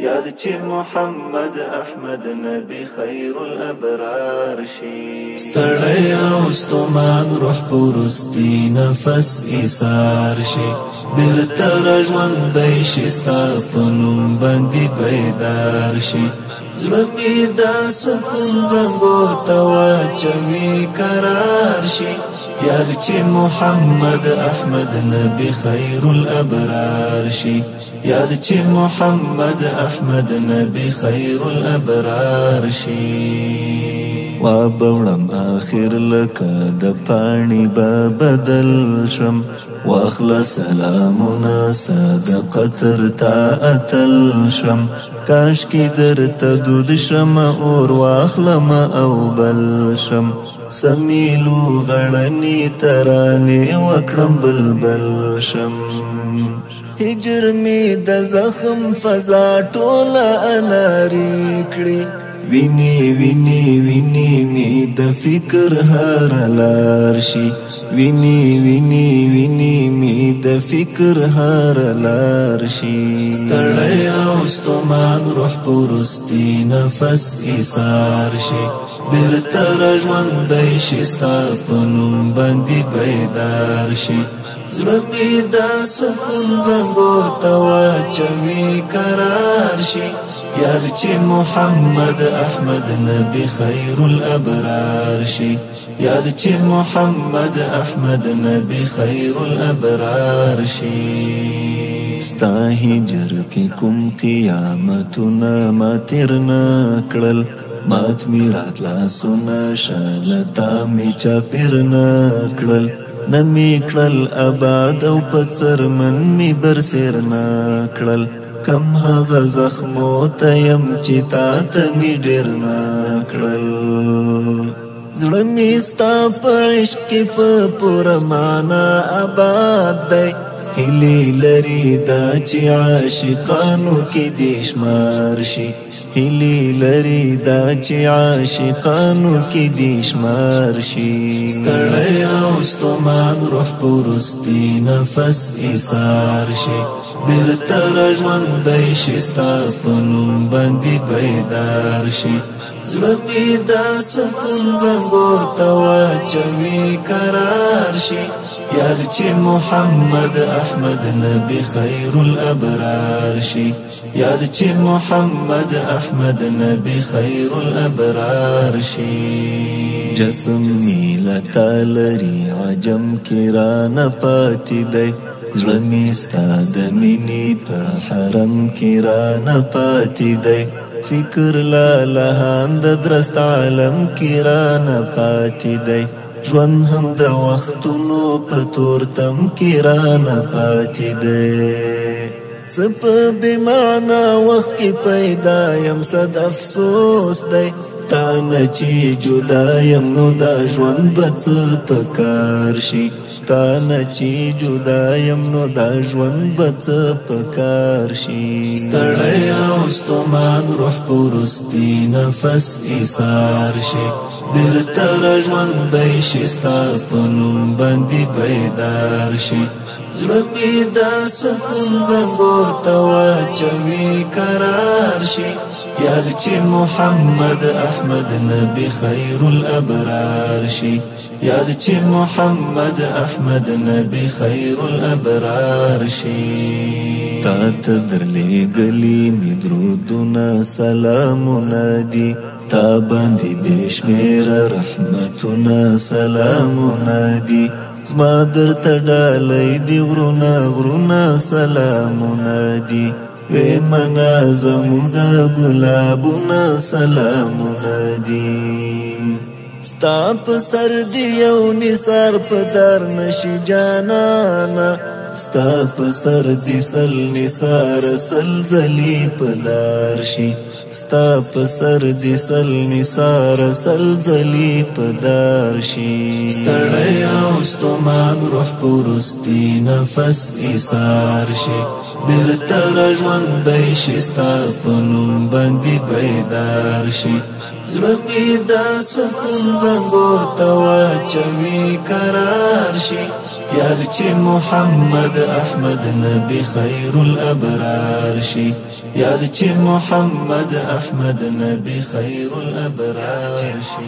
یاد چې محمد احمد نبی خیر الابرار شي ستړی او ستومان روح پرستی نفس ایثار شي بیرته راژوندی شي ستا په نوم باندې بیدار شي زړه مې د سکون زنګو ته واچوي قرار شي یاد چې محمد احمد نبی خیر الابرار شي یاد چې محمد احمد نبی خیر الابرار شي وابوړم آخر لکه د پاڼې به بدل شم واخلص سلامونه صدقه تا اتل شم کاش کې درته دود شم اور واخلم او بل شم سمیلو غړنی ترانې وکړم بلبل شم هجر می د زخم فضا ټوله اناري کړي ویني ویني ویني می د فکر هر لار شي ویني ویني ویني می د فکر هر لار شي ستړی او ستومان روح پرستی نفس ایثار شي بیرته راژوندی شي ستا په نوم باندې بیدار شي زړه مې د سکون زنګو ته واچوي قرار شي یاد چې محمد احمد نبی خیر الابرار شي یاد چې محمد احمد نبی خیر الابرار شي ستا هجر کې کوم قیامتونه ما تیر نه کړل مات می راتلا سونه شالتا می چاپیر نه کړل نمی کړل آباد او پڅر من می برسر نه کړل کم هغه زخمو ته يم چې تا ته می ډیر نه کړل زړه می ستا په عشق کې په پوره معنا آباد دی هیلې لري دا چې عاشقانو کې دې شمار شي هیلې لري دا چې عاشقانو کې دې شمار شي ستړی او ستومان روح پرستی نفس ایثار شي بیرته راژوندی شي ستا په نوم باندې بیدار شي زړه مې د سکون زنګو ته واچوي قرار شي یاد چې محمد احمد نبی خیر الابرار شي یاد چې محمد احمد نبی خیر الابرار شي جسم میلتا لري عجم کې را نه پاتې دی زړه مې ستا د مینې په حرم کې را نه پاتې دی فکر لا لهاند درست عالم کې را نه پاتې دی ژوند هم د وختونو په تورتم کې را نه پاتې دی څه په بېمعنا وخت کې پیدا یم صد افسوس دی تا نه چې جدا یم نو دا ژوند به څه په کار شي تا نه چې جدا یم نو دا ژوند به څه په کار شي ستړی او ستومان روح پرستی نفس ایثار شي بیرته راژوندی شي ستا په نوم باندې بیدار شي زړه مې د سکون زنګو ته واچوي قرار شي یاد چې محمد احمد نبی خیر الابرار شي یاد چې محمد احمد نبی خیر الابرار شي تا ته درلېږلي مې درودونه سلامونه دي تا باندې بېشمېره رحمتونه سلامونه دي زما درته ډالۍ دي غرونه غرونه سلامونه دي وې منا زموږ ګلابونه سلامونه دي ستا په سر دی یو نثار په در نشي جانانا ستا په سر دی سل نثار سلزلي په لار شي ستا په سر دی سل نثار سلزلي په دار شي ستړی او ستومان روح پرستی نفس ایثار شي بیرته راژوندی شي ستا په نوم باندې بیدار شي زړه مې د سکون زنګو ته واچوي قرار شي یاد چې محمد محمد احمد نبی خیر الابرار شي یاد چې محمد احمد نبی خیر الابرار شي